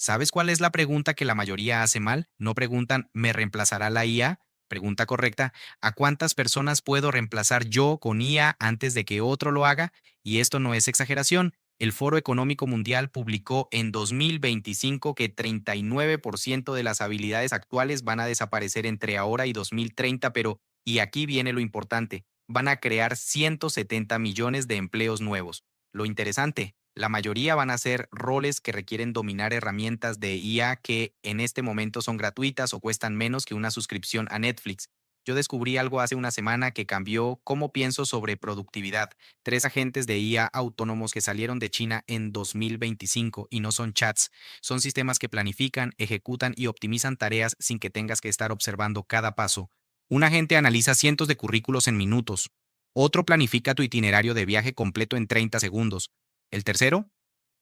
¿Sabes cuál es la pregunta que la mayoría hace mal? No preguntan, ¿me reemplazará la IA? Pregunta correcta, ¿a cuántas personas puedo reemplazar yo con IA antes de que otro lo haga? Y esto no es exageración. El Foro Económico Mundial publicó en 2025 que 39% de las habilidades actuales van a desaparecer entre ahora y 2030, pero, y aquí viene lo importante, van a crear 170 millones de empleos nuevos. Lo interesante, la mayoría van a ser roles que requieren dominar herramientas de IA que en este momento son gratuitas o cuestan menos que una suscripción a Netflix. Yo descubrí algo hace una semana que cambió cómo pienso sobre productividad. Tres agentes de IA autónomos que salieron de China en 2025 y no son chats, son sistemas que planifican, ejecutan y optimizan tareas sin que tengas que estar observando cada paso. Un agente analiza cientos de currículos en minutos. Otro planifica tu itinerario de viaje completo en 30 segundos. El tercero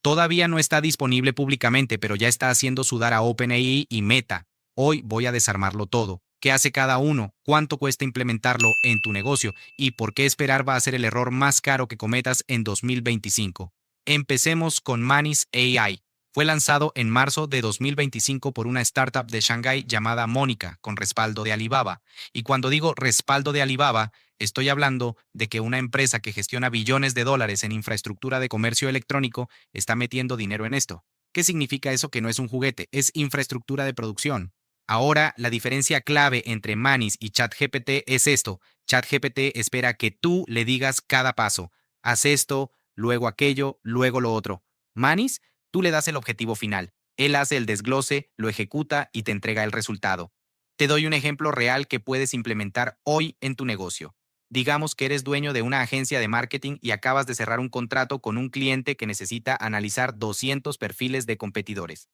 todavía no está disponible públicamente, pero ya está haciendo sudar a OpenAI y Meta. Hoy voy a desarmarlo todo. ¿Qué hace cada uno? ¿Cuánto cuesta implementarlo en tu negocio? ¿Y por qué esperar va a ser el error más caro que cometas en 2025? Empecemos con Manis AI. Fue lanzado en marzo de 2025 por una startup de Shanghái llamada Mónica, con respaldo de Alibaba. Y cuando digo respaldo de Alibaba, estoy hablando de que una empresa que gestiona billones de dólares en infraestructura de comercio electrónico está metiendo dinero en esto. ¿Qué significa eso? Que no es un juguete, es infraestructura de producción. Ahora, la diferencia clave entre Manis y ChatGPT es esto. ChatGPT espera que tú le digas cada paso. Haz esto, luego aquello, luego lo otro. Manis, tú le das el objetivo final. Él hace el desglose, lo ejecuta y te entrega el resultado. Te doy un ejemplo real que puedes implementar hoy en tu negocio. Digamos que eres dueño de una agencia de marketing y acabas de cerrar un contrato con un cliente que necesita analizar 200 perfiles de competidores.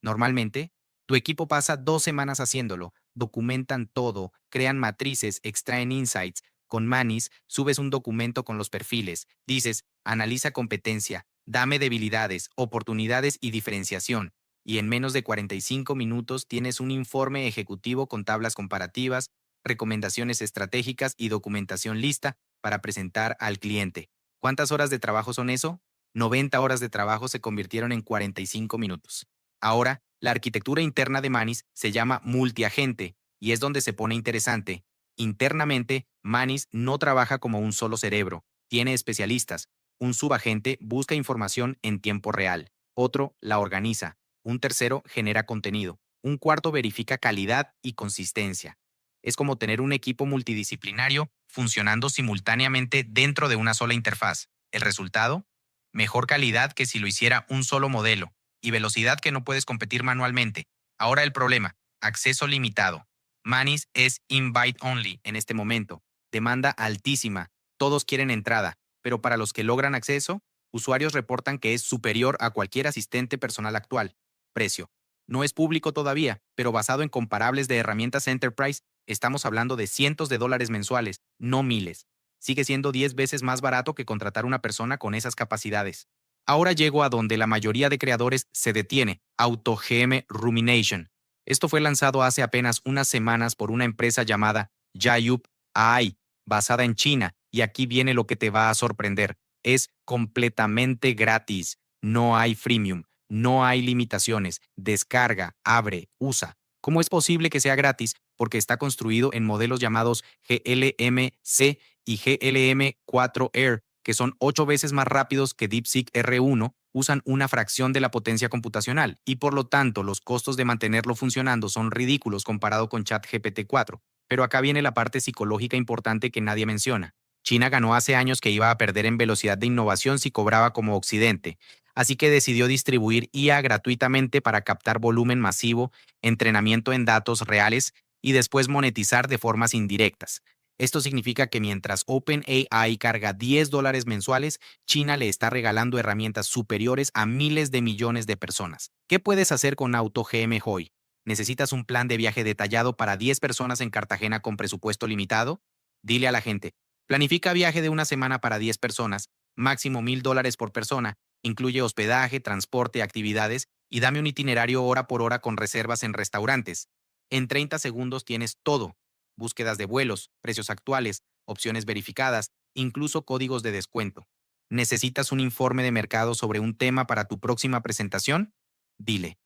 Normalmente, tu equipo pasa 2 semanas haciéndolo, documentan todo, crean matrices, extraen insights. Con Manis, subes un documento con los perfiles, dices, analiza competencia, dame debilidades, oportunidades y diferenciación. Y en menos de 45 minutos tienes un informe ejecutivo con tablas comparativas, recomendaciones estratégicas y documentación lista para presentar al cliente. ¿Cuántas horas de trabajo son eso? 90 horas de trabajo se convirtieron en 45 minutos. Ahora, la arquitectura interna de Manis se llama multiagente y es donde se pone interesante. Internamente, Manis no trabaja como un solo cerebro, tiene especialistas. Un subagente busca información en tiempo real, otro la organiza, un tercero genera contenido, un cuarto verifica calidad y consistencia. Es como tener un equipo multidisciplinario funcionando simultáneamente dentro de una sola interfaz. El resultado, mejor calidad que si lo hiciera un solo modelo y velocidad que no puedes competir manualmente. Ahora el problema, acceso limitado. Manis es invite only en este momento, demanda altísima, todos quieren entrada, pero para los que logran acceso, usuarios reportan que es superior a cualquier asistente personal actual. Precio. No es público todavía, pero basado en comparables de herramientas Enterprise, estamos hablando de cientos de dólares mensuales, no miles. Sigue siendo 10 veces más barato que contratar una persona con esas capacidades. Ahora llego a donde la mayoría de creadores se detiene, AutoGM Rumination. Esto fue lanzado hace apenas unas semanas por una empresa llamada Yayup AI, basada en China, y aquí viene lo que te va a sorprender. Es completamente gratis, no hay freemium, no hay limitaciones, descarga, abre, usa. ¿Cómo es posible que sea gratis? Porque está construido en modelos llamados GLM-C y GLM4 Air, que son 8 veces más rápidos que DeepSeek R1, usan una fracción de la potencia computacional y por lo tanto los costos de mantenerlo funcionando son ridículos comparado con ChatGPT 4. Pero acá viene la parte psicológica importante que nadie menciona. China ganó hace años que iba a perder en velocidad de innovación si cobraba como Occidente, así que decidió distribuir IA gratuitamente para captar volumen masivo, entrenamiento en datos reales y después monetizar de formas indirectas. Esto significa que mientras OpenAI carga $10 mensuales, China le está regalando herramientas superiores a miles de millones de personas. ¿Qué puedes hacer con AutoGM hoy? ¿Necesitas un plan de viaje detallado para 10 personas en Cartagena con presupuesto limitado? Dile a la gente, planifica viaje de una semana para 10 personas, máximo $1,000 por persona, incluye hospedaje, transporte, actividades y dame un itinerario hora por hora con reservas en restaurantes. En 30 segundos tienes todo: búsquedas de vuelos, precios actuales, opciones verificadas, incluso códigos de descuento. ¿Necesitas un informe de mercado sobre un tema para tu próxima presentación? Dile.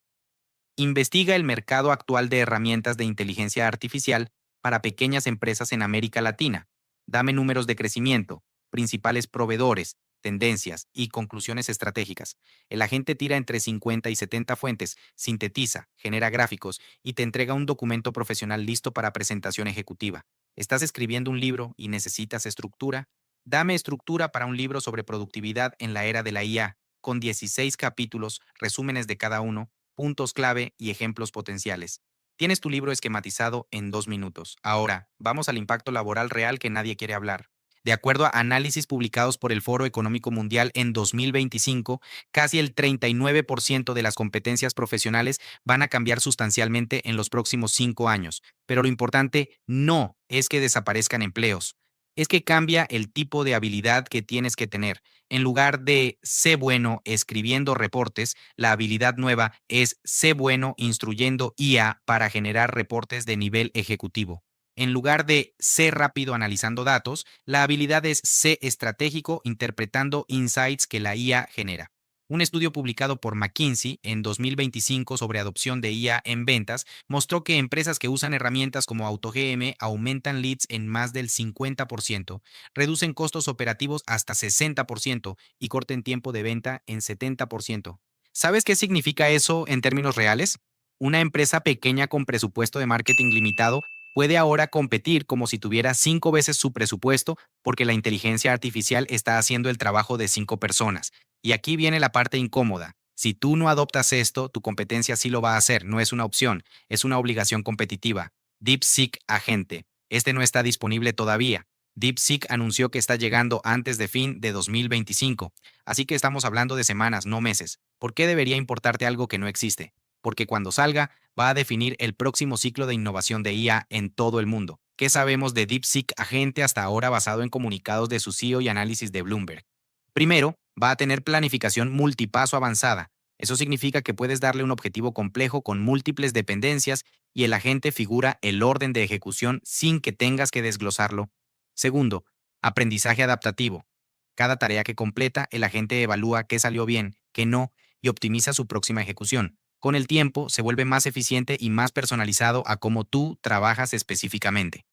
Investiga el mercado actual de herramientas de inteligencia artificial para pequeñas empresas en América Latina. Dame números de crecimiento, principales proveedores, tendencias y conclusiones estratégicas. El agente tira entre 50 y 70 fuentes, sintetiza, genera gráficos y te entrega un documento profesional listo para presentación ejecutiva. ¿Estás escribiendo un libro y necesitas estructura? Dame estructura para un libro sobre productividad en la era de la IA, con 16 capítulos, resúmenes de cada uno, puntos clave y ejemplos potenciales. Tienes tu libro esquematizado en 2 minutos. Ahora, vamos al impacto laboral real que nadie quiere hablar. De acuerdo a análisis publicados por el Foro Económico Mundial en 2025, casi el 39% de las competencias profesionales van a cambiar sustancialmente en los próximos 5 años. Pero lo importante no es que desaparezcan empleos, es que cambia el tipo de habilidad que tienes que tener. En lugar de sé bueno escribiendo reportes, la habilidad nueva es sé bueno instruyendo IA para generar reportes de nivel ejecutivo. En lugar de sé rápido analizando datos, la habilidad es sé estratégico interpretando insights que la IA genera. Un estudio publicado por McKinsey en 2025 sobre adopción de IA en ventas mostró que empresas que usan herramientas como AutoGM aumentan leads en más del 50%, reducen costos operativos hasta 60% y corten tiempo de venta en 70%. ¿Sabes qué significa eso en términos reales? Una empresa pequeña con presupuesto de marketing limitado puede ahora competir como si tuviera 5 veces su presupuesto porque la inteligencia artificial está haciendo el trabajo de 5 personas. Y aquí viene la parte incómoda. Si tú no adoptas esto, tu competencia sí lo va a hacer, no es una opción, es una obligación competitiva. DeepSeek Agente. Este no está disponible todavía. DeepSeek anunció que está llegando antes de fin de 2025, así que estamos hablando de semanas, no meses. ¿Por qué debería importarte algo que no existe? Porque cuando salga, va a definir el próximo ciclo de innovación de IA en todo el mundo. ¿Qué sabemos de DeepSeek Agente hasta ahora basado en comunicados de su CEO y análisis de Bloomberg? Primero, va a tener planificación multipaso avanzada. Eso significa que puedes darle un objetivo complejo con múltiples dependencias y el agente figura el orden de ejecución sin que tengas que desglosarlo. Segundo, aprendizaje adaptativo. Cada tarea que completa, el agente evalúa qué salió bien, qué no, y optimiza su próxima ejecución. Con el tiempo, se vuelve más eficiente y más personalizado a cómo tú trabajas específicamente.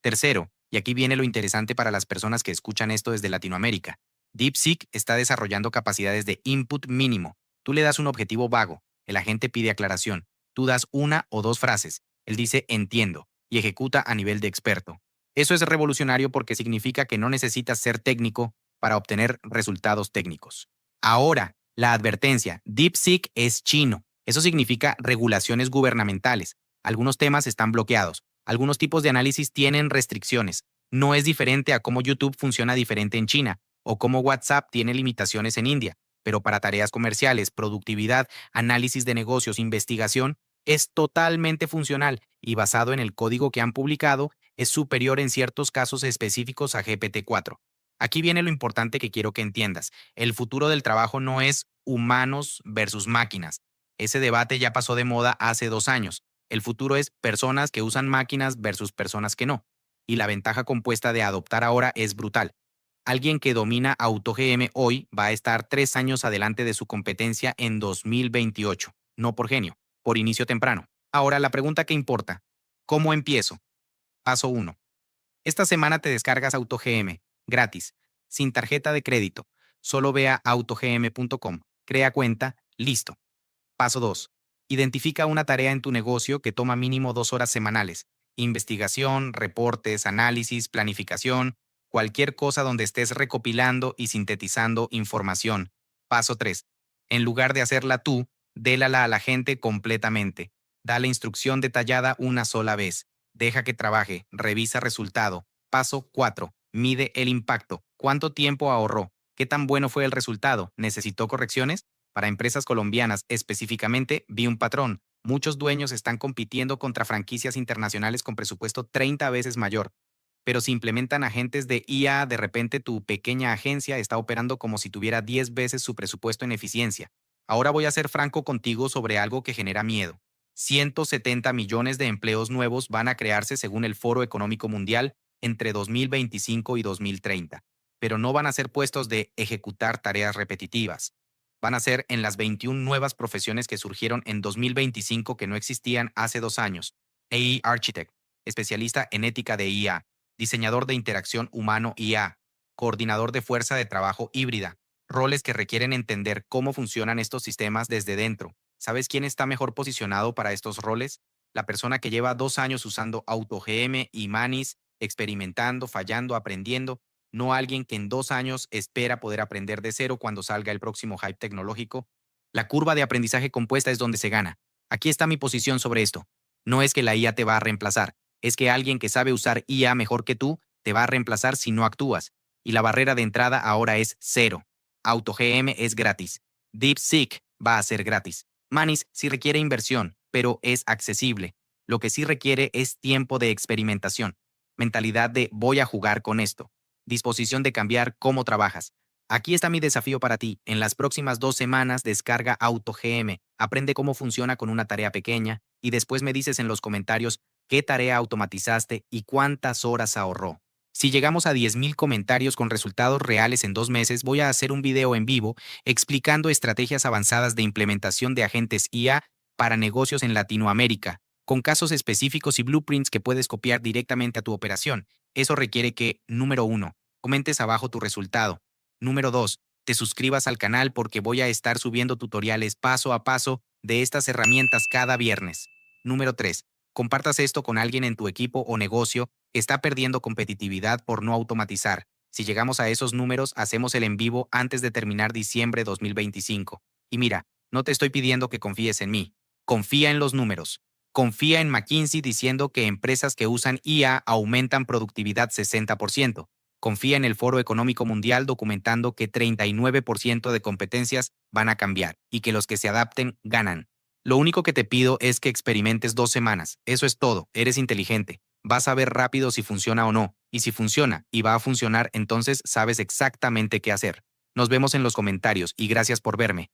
Tercero, y aquí viene lo interesante para las personas que escuchan esto desde Latinoamérica. DeepSeek está desarrollando capacidades de input mínimo. Tú le das un objetivo vago, el agente pide aclaración. Tú das una o dos frases, él dice entiendo y ejecuta a nivel de experto. Eso es revolucionario porque significa que no necesitas ser técnico para obtener resultados técnicos. Ahora, la advertencia, DeepSeek es chino. Eso significa regulaciones gubernamentales. Algunos temas están bloqueados. Algunos tipos de análisis tienen restricciones. No es diferente a cómo YouTube funciona diferente en China o cómo WhatsApp tiene limitaciones en India, pero para tareas comerciales, productividad, análisis de negocios, investigación, es totalmente funcional y basado en el código que han publicado, es superior en ciertos casos específicos a GPT-4. Aquí viene lo importante que quiero que entiendas. El futuro del trabajo no es humanos versus máquinas. Ese debate ya pasó de moda hace 2 años. El futuro es personas que usan máquinas versus personas que no. Y la ventaja compuesta de adoptar ahora es brutal. Alguien que domina AutoGM hoy va a estar 3 años adelante de su competencia en 2028. No por genio, por inicio temprano. Ahora la pregunta que importa. ¿Cómo empiezo? Paso 1. Esta semana te descargas AutoGM, gratis, sin tarjeta de crédito. Solo ve a autogm.com, crea cuenta, listo. Paso 2. Identifica una tarea en tu negocio que toma mínimo 2 horas semanales. Investigación, reportes, análisis, planificación, cualquier cosa donde estés recopilando y sintetizando información. Paso 3. En lugar de hacerla tú, délala a la gente completamente. Dale instrucción detallada una sola vez. Deja que trabaje, revisa resultado. Paso 4. Mide el impacto. ¿Cuánto tiempo ahorró? ¿Qué tan bueno fue el resultado? ¿Necesitó correcciones? Para empresas colombianas específicamente, vi un patrón. Muchos dueños están compitiendo contra franquicias internacionales con presupuesto 30 veces mayor. Pero si implementan agentes de IA, de repente tu pequeña agencia está operando como si tuviera 10 veces su presupuesto en eficiencia. Ahora voy a ser franco contigo sobre algo que genera miedo. 170 millones de empleos nuevos van a crearse según el Foro Económico Mundial entre 2025 y 2030, pero no van a ser puestos de ejecutar tareas repetitivas. Van a ser en las 21 nuevas profesiones que surgieron en 2025 que no existían hace 2 años. AI Architect, especialista en ética de IA, diseñador de interacción humano-IA, coordinador de fuerza de trabajo híbrida, roles que requieren entender cómo funcionan estos sistemas desde dentro. ¿Sabes quién está mejor posicionado para estos roles? La persona que lleva 2 años usando AutoGM y Manis, experimentando, fallando, aprendiendo, no alguien que en 2 años espera poder aprender de cero cuando salga el próximo hype tecnológico. La curva de aprendizaje compuesta es donde se gana. Aquí está mi posición sobre esto. No es que la IA te va a reemplazar, es que alguien que sabe usar IA mejor que tú te va a reemplazar si no actúas. Y la barrera de entrada ahora es cero. AutoGM es gratis. DeepSeek va a ser gratis. Manis sí requiere inversión, pero es accesible. Lo que sí requiere es tiempo de experimentación, mentalidad de voy a jugar con esto, disposición de cambiar cómo trabajas. Aquí está mi desafío para ti. En las próximas 2 semanas descarga AutoGM, aprende cómo funciona con una tarea pequeña y después me dices en los comentarios qué tarea automatizaste y cuántas horas ahorró. Si llegamos a 10,000 comentarios con resultados reales en 2 meses, voy a hacer un video en vivo explicando estrategias avanzadas de implementación de agentes IA para negocios en Latinoamérica, con casos específicos y blueprints que puedes copiar directamente a tu operación. Eso requiere que, número uno, comentes abajo tu resultado. Número 2, te suscribas al canal porque voy a estar subiendo tutoriales paso a paso de estas herramientas cada viernes. Número 3, compartas esto con alguien en tu equipo o negocio que está perdiendo competitividad por no automatizar. Si llegamos a esos números, hacemos el en vivo antes de terminar diciembre 2025. Y mira, no te estoy pidiendo que confíes en mí. Confía en los números. Confía en McKinsey diciendo que empresas que usan IA aumentan productividad 60%. Confía en el Foro Económico Mundial documentando que 39% de competencias van a cambiar y que los que se adapten ganan. Lo único que te pido es que experimentes 2 semanas. Eso es todo. Eres inteligente. Vas a ver rápido si funciona o no. Y si funciona y va a funcionar, entonces sabes exactamente qué hacer. Nos vemos en los comentarios y gracias por verme.